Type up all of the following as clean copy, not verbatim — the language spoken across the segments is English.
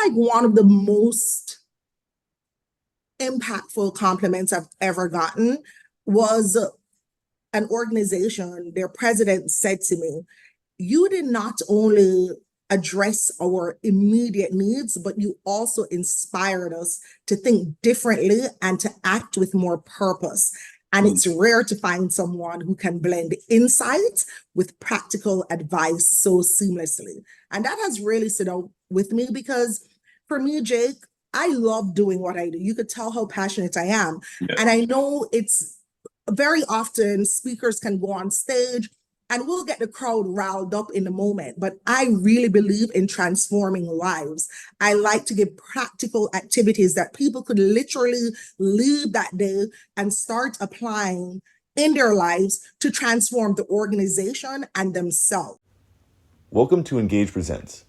like one of the most impactful compliments I've ever gotten was an organization, their president said to me, you did not only address our immediate needs, but you also inspired us to think differently and to act with more purpose. And it's rare to find someone who can blend insight with practical advice so seamlessly. And that has really stood out with me because for me, Jake, I love doing what I do. You could tell how passionate I am. Yeah. And I know it's very often speakers can go on stage and we'll get the crowd riled up in the moment. But I really believe in transforming lives. I like to give practical activities that people could literally leave that day and start applying in their lives to transform the organization and themselves. Welcome to Engage Presents.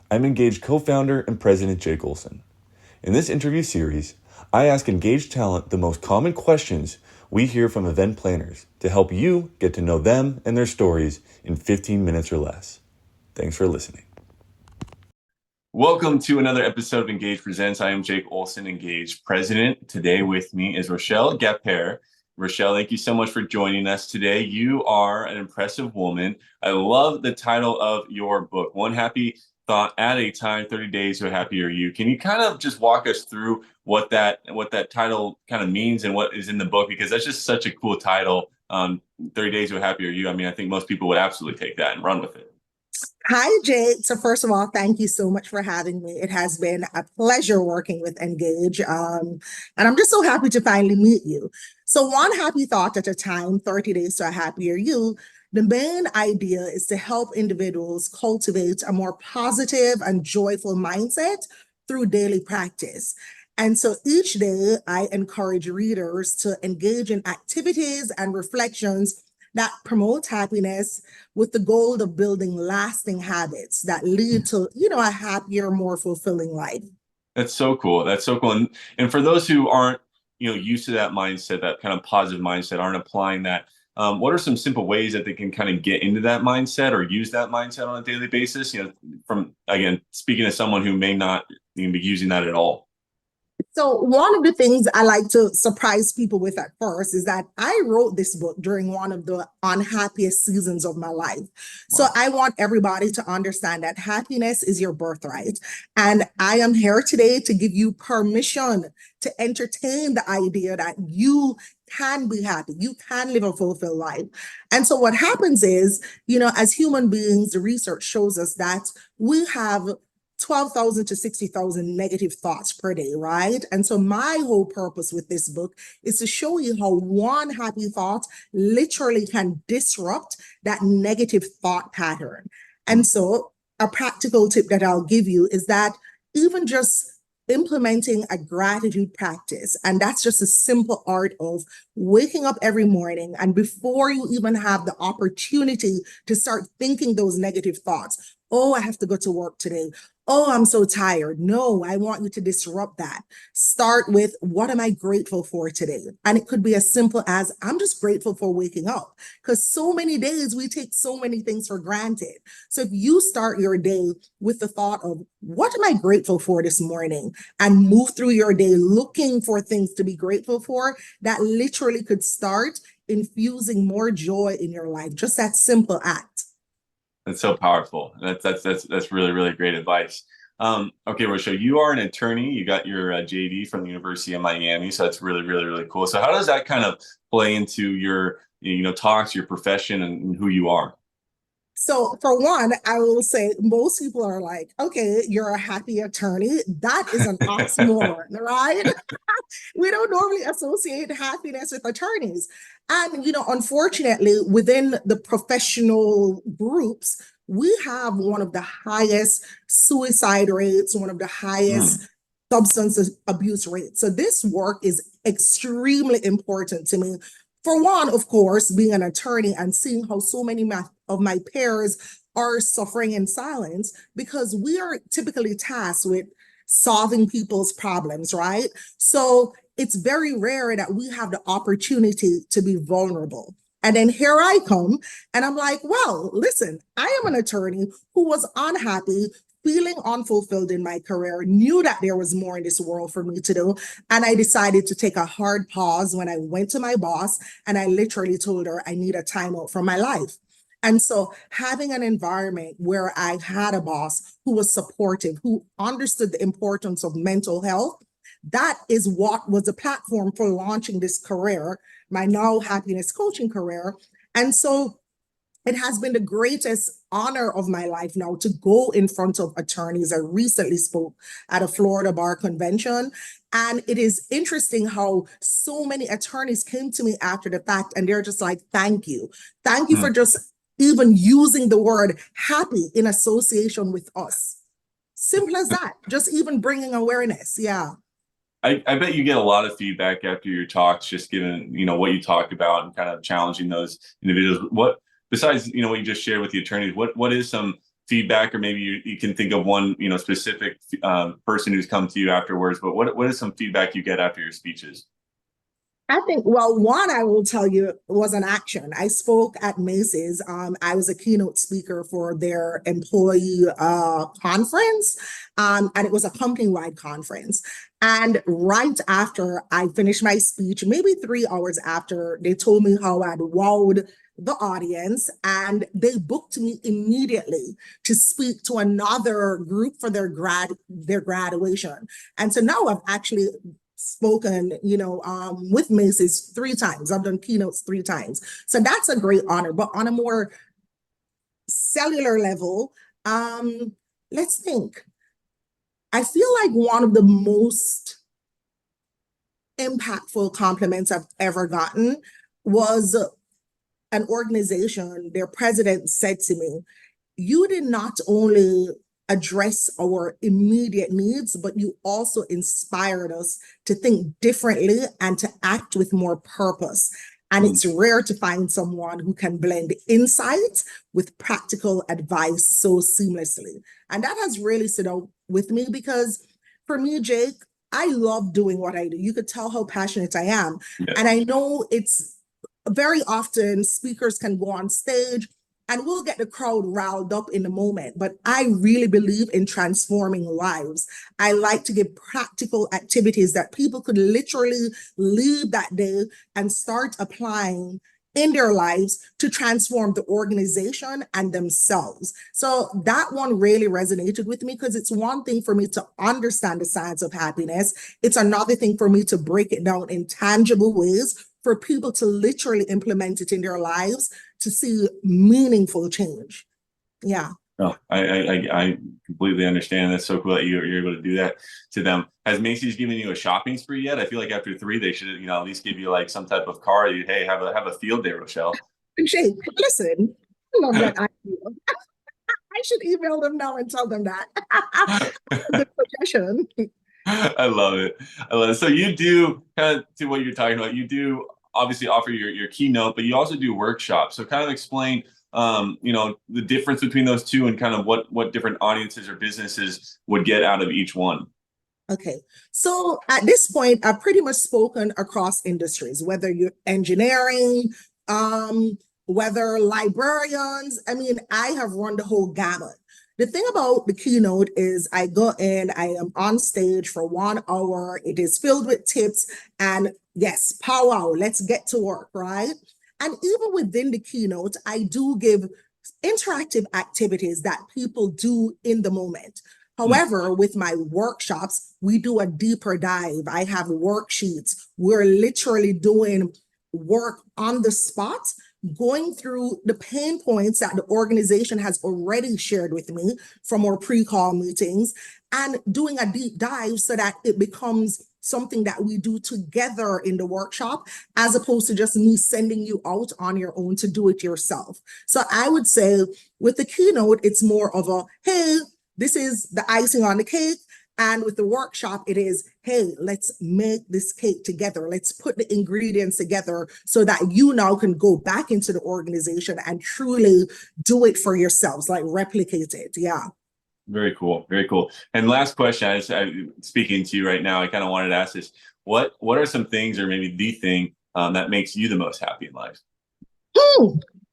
I'm Engage co-founder and president Jake Olson. In this interview series, I ask Engage talent the most common questions we hear from event planners to help you get to know them and their stories in 15 minutes or less. Thanks for listening. Welcome to another episode of Engage Presents. I am Jake Olson, Engage president. Today with me is Rochelle Gapere. Rochelle, thank you so much for joining us today. You are an impressive woman. I love the title of your book, One Happy Thought at a Time, 30 Days to a Happier You. Can you kind of just walk us through what that title kind of means and what is in the book? Because that's just such a cool title, 30 Days to a Happier You. I mean, I think most people would absolutely take that and run with it. Hi, Jake. So first of all, thank you so much for having me. It has been a pleasure working with Engage. And I'm just so happy to finally meet you. So one happy thought at a time, 30 days to a happier you. The main idea is to help individuals cultivate a more positive and joyful mindset through daily practice. And so each day I encourage readers to engage in activities and reflections that promote happiness with the goal of building lasting habits that lead to, a happier, more fulfilling life. That's so cool. That's so cool. And for those who aren't, used to that mindset, that kind of positive mindset, aren't applying that, what are some simple ways that they can kind of get into that mindset or use that mindset on a daily basis? From, again, speaking to someone who may not even be using that at all. So one of the things I like to surprise people with at first is that I wrote this book during one of the unhappiest seasons of my life. Wow. So I want everybody to understand that happiness is your birthright. And I am here today to give you permission to entertain the idea that you can be happy, you can live a fulfilled life. And so what happens is, as human beings, the research shows us that we have 12,000 to 60,000 negative thoughts per day, right? And so my whole purpose with this book is to show you how one happy thought literally can disrupt that negative thought pattern. And so a practical tip that I'll give you is that even just implementing a gratitude practice, and that's just a simple art of waking up every morning, and before you even have the opportunity to start thinking those negative thoughts, oh, I have to go to work today. Oh, I'm so tired. No, I want you to disrupt that. Start with, what am I grateful for today? And it could be as simple as, I'm just grateful for waking up, because so many days we take so many things for granted. So if you start your day with the thought of, what am I grateful for this morning? And move through your day looking for things to be grateful for, that literally could start infusing more joy in your life. Just that simple act. That's so powerful. That's really, really great advice. Okay, Rochelle, you are an attorney. You got your JD from the University of Miami, so that's really, really, really cool. So how does that kind of play into your, talks, your profession, and who you are? So for one, I will say most people are like, okay, you're a happy attorney. That is an oxymoron, right? We don't normally associate happiness with attorneys. And, unfortunately, within the professional groups, we have one of the highest suicide rates, one of the highest substance abuse rates. So this work is extremely important to me. For one, of course, being an attorney and seeing how so many of my peers are suffering in silence, because we are typically tasked with solving people's problems, right? So it's very rare that we have the opportunity to be vulnerable. And then here I come, and I'm like, well, listen, I am an attorney who was unhappy, feeling unfulfilled in my career, knew that there was more in this world for me to do. And I decided to take a hard pause when I went to my boss and I literally told her I need a timeout from my life. And so having an environment where I had a boss who was supportive, who understood the importance of mental health, that is what was the platform for launching this career, my now happiness coaching career. And so it has been the greatest honor of my life now to go in front of attorneys. I recently spoke at a Florida bar convention, and it is interesting how so many attorneys came to me after the fact, and they're just like, thank you. Thank you for just even using the word happy in association with us. Simple as that. Just even bringing awareness. Yeah. I bet you get a lot of feedback after your talks, just given, what you talk about and kind of challenging those individuals. What, besides, what you just shared with the attorneys, what is some feedback, or maybe you can think of one, specific person who's come to you afterwards, but what is some feedback you get after your speeches? I think, well, one I will tell you was an action. I spoke at Macy's. I was a keynote speaker for their employee conference, and it was a company-wide conference. And right after I finished my speech, maybe 3 hours after, they told me how I'd wowed the audience, and they booked me immediately to speak to another group for their graduation. And so now I've actually spoken, with Macy's 3 times. I've done keynotes 3 times. So that's a great honor. But on a more cellular level, let's think. I feel like one of the most impactful compliments I've ever gotten was an organization, their president said to me, you did not only address our immediate needs, but you also inspired us to think differently and to act with more purpose. And it's rare to find someone who can blend insight with practical advice so seamlessly. And that has really stood out with me because for me, Jake, I love doing what I do. You could tell how passionate I am. Yeah. And I know it's very often speakers can go on stage and we'll get the crowd riled up in the moment, but I really believe in transforming lives. I like to give practical activities that people could literally leave that day and start applying in their lives to transform the organization and themselves. So that one really resonated with me because it's one thing for me to understand the science of happiness. It's another thing for me to break it down in tangible ways for people to literally implement it in their lives to see meaningful change. Yeah. Oh, I completely understand. That's so cool that you're able to do that to them. Has Macy's given you a shopping spree yet? I feel like after 3, they should, at least give you like some type of car. Hey, have a field day, Rochelle. Jake, listen, I love that idea. I should email them now and tell them that. Good suggestion. I love it. So you do kind of to what you're talking about. You do obviously offer your keynote, but you also do workshops. So kind of explain, the difference between those two and kind of what different audiences or businesses would get out of each one. Okay, so at this point, I've pretty much spoken across industries, whether you're engineering, whether librarians. I mean, I have run the whole gamut. The thing about the keynote is I go in, I am on stage for 1 hour. It is filled with tips and yes, powwow, let's get to work, right? And even within the keynote, I do give interactive activities that people do in the moment. However, with my workshops, we do a deeper dive. I have worksheets. We're literally doing work on the spot, going through the pain points that the organization has already shared with me from our pre-call meetings and doing a deep dive so that it becomes something that we do together in the workshop, as opposed to just me sending you out on your own to do it yourself. So I would say with the keynote, it's more of a, hey, this is the icing on the cake. And with the workshop, it is, hey, let's make this cake together. Let's put the ingredients together so that you now can go back into the organization and truly do it for yourselves, like replicate it. Yeah. Very cool. Very cool. And last question, I'm speaking to you right now, I kind of wanted to ask this. What are some things, or maybe the thing that makes you the most happy in life?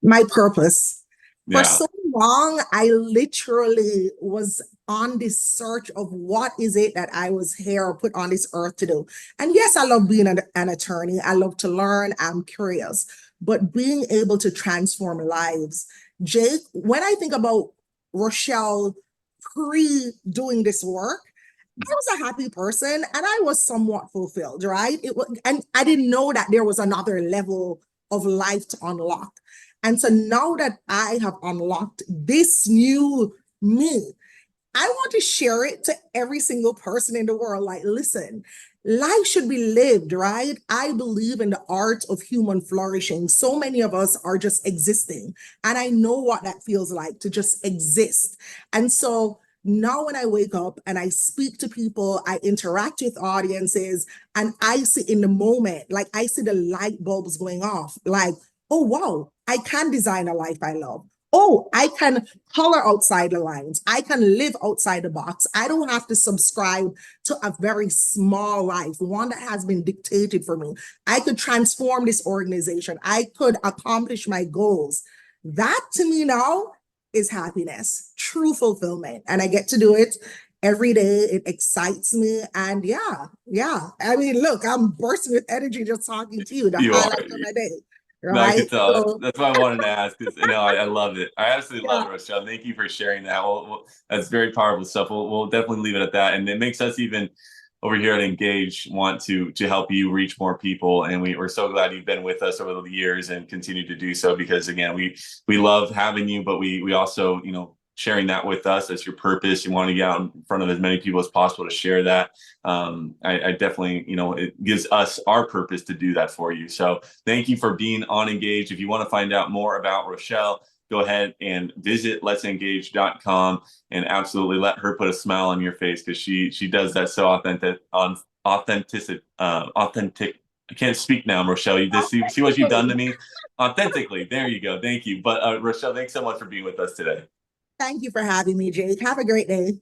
My purpose. Yeah. For so long, I literally was on this search of what is it that I was here or put on this earth to do. And yes, I love being an attorney. I love to learn. I'm curious, but being able to transform lives. Jake, when I think about Rochelle pre doing this work, I was a happy person and I was somewhat fulfilled, right? It was, and I didn't know that there was another level of life to unlock. And so now that I have unlocked this new me, I want to share it to every single person in the world. Like, listen, life should be lived, right? I believe in the art of human flourishing. So many of us are just existing. And I know what that feels like to just exist. And so now when I wake up and I speak to people, I interact with audiences, and I see in the moment, like I see the light bulbs going off, like, oh, wow, I can design a life I love. Oh, I can color outside the lines. I can live outside the box. I don't have to subscribe to a very small life, one that has been dictated for me. I could transform this organization. I could accomplish my goals. That to me now is happiness, true fulfillment. And I get to do it every day. It excites me. And yeah. I mean, look, I'm bursting with energy just talking to you, the You are. highlight of my day. No, I Right. could tell. So, That's why I wanted to ask. Because I love it. I absolutely love yeah. it, Rochelle. Thank you for sharing that. That's very powerful stuff. We'll definitely leave it at that. And it makes us even over here at Engage want to help you reach more people. And we're so glad you've been with us over the years and continue to do so, because again, we love having you, but we also, sharing that with us. That's your purpose. You want to get out in front of as many people as possible to share that. I definitely, it gives us our purpose to do that for you. So thank you for being on Engage. If you want to find out more about Rochelle, go ahead and visit letsengage.com and absolutely let her put a smile on your face, because she does that so authentic. I can't speak now, Rochelle. You just see what you've done to me authentically. There you go. Thank you. But Rochelle, thanks so much for being with us today. Thank you for having me, Jake. Have a great day.